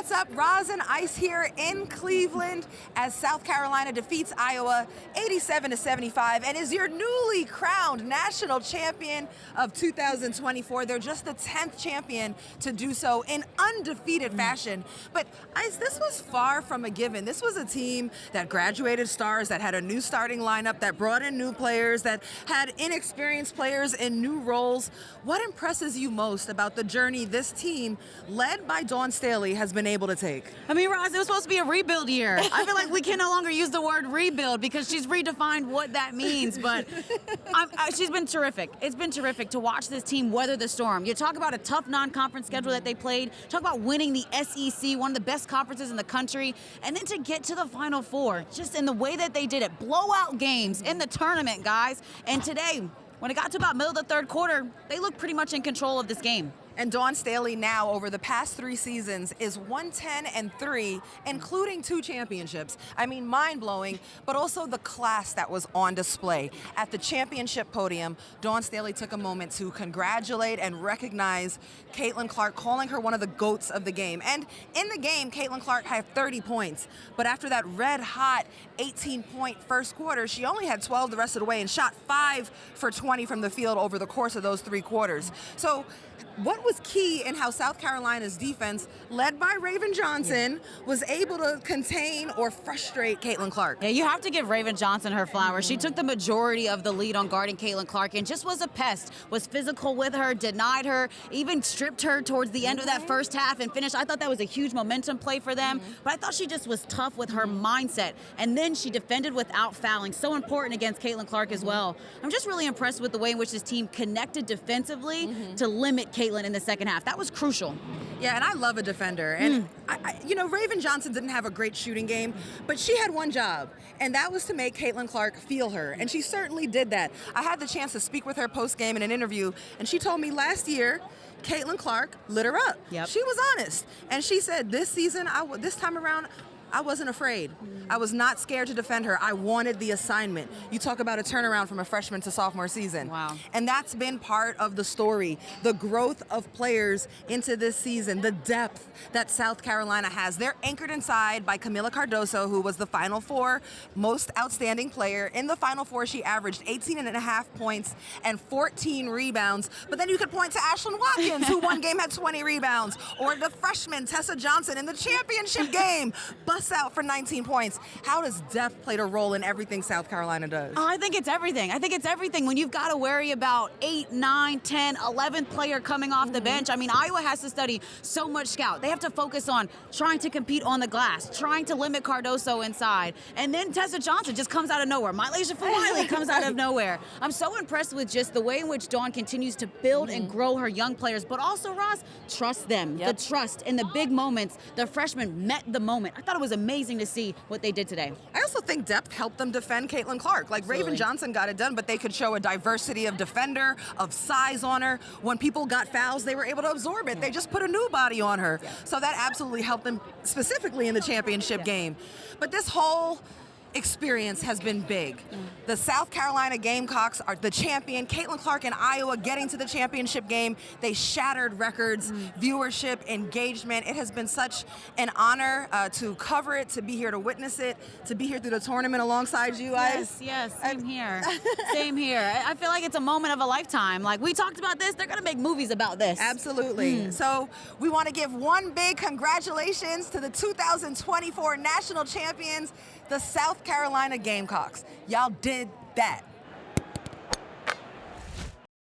What's up? Roz and Ice here in Cleveland as South Carolina defeats Iowa 87-75 and is your newly crowned national champion of 2024. They're just the 10th champion to do so in undefeated fashion. But Ice, this was far from a given. This was a team that graduated stars, that had a new starting lineup, that brought in new players, that had inexperienced players in new roles. What impresses you most about the journey this team, led by Dawn Staley, has been able to take? I mean, Roz, it was supposed to be a rebuild year. I feel like we can no longer use the word rebuild because she's redefined what that means. But she's been terrific. It's been terrific to watch this team weather the storm. You talk about a tough non-conference schedule that they played. Talk about winning the SEC, one of the best conferences in the country. And then to get to the Final Four, just in the way that they did it. Blowout games in the tournament, guys. And today, when it got to about middle of the third quarter, they looked pretty much in control of this game. And Dawn Staley now, over the past 3 seasons, is 110-3, including 2 championships. I mean, mind-blowing, but also the class that was on display. At the championship podium, Dawn Staley took a moment to congratulate and recognize Caitlin Clark, calling her one of the GOATs of the game. And in the game, Caitlin Clark had 30 points. But after that red-hot 18-point first quarter, she only had 12 the rest of the way and shot 5 for 20 from the field over the course of those 3 quarters. So what was key in how South Carolina's defense, led by Raven Johnson, was able to contain or frustrate Caitlin Clark? Yeah, you have to give Raven Johnson her flowers. She took the majority of the lead on guarding Caitlin Clark and just was a pest, was physical with her, denied her, even stripped her towards the end of that first half and finished. I thought that was a huge momentum play for them, but I thought she just was tough with her mindset. And then she defended without fouling, so important against Caitlin Clark as well. I'm just really impressed with the way in which this team connected defensively to limit Caitlin in the second half. That was crucial. Yeah, and I love a defender. And, Raven Johnson didn't have a great shooting game, but she had one job, and that was to make Caitlin Clark feel her. And she certainly did that. I had the chance to speak with her post-game in an interview, and she told me last year, Caitlin Clark lit her up. Yep. She was honest. And she said, this season, this time around, I wasn't afraid. I was not scared to defend her. I wanted the assignment. You talk about a turnaround from a freshman to sophomore season. Wow. And that's been part of the story, the growth of players into this season, the depth that South Carolina has. They're anchored inside by Camila Cardoso, who was the Final Four most outstanding player. In the Final Four, she averaged 18.5 points and 14 rebounds. But then you could point to Ashlyn Watkins, who one game had 20 rebounds, or the freshman Tessa Johnson in the championship game, busts out for 19 points. How does depth play a role in everything South Carolina does? Oh, I think it's everything. I think it's everything. When you've got to worry about 8, 9, 10, 11th player coming off the bench. I mean, Iowa has to study so much scout. They have to focus on trying to compete on the glass, trying to limit Cardoso inside. And then Tessa Johnson just comes out of nowhere. Mylasia Fuliley comes out of nowhere. I'm so impressed with just the way in which Dawn continues to build and grow her young players, but also, Ross, trust them. The trust in the big moments. The freshmen met the moment. I thought it was amazing to see what they did today. I also think depth helped them defend Caitlin Clark. Like, Raven Johnson got it done, but they could show a diversity of defender, of size on her. When people got fouls, they were able to absorb it. They just put a new body on her. So that absolutely helped them, specifically in the championship game. But this whole experience has been big. The South Carolina Gamecocks are the champion. Caitlin Clark and Iowa getting to the championship game. They shattered records, viewership, engagement. It has been such an honor to cover it, to be here to witness it, to be here through the tournament alongside you guys. Yes, same here. Same here. I feel like it's a moment of a lifetime. Like, we talked about this, they're going to make movies about this. Absolutely. So we want to give one big congratulations to the 2024 national champions, the South Carolina Gamecocks. Y'all did that.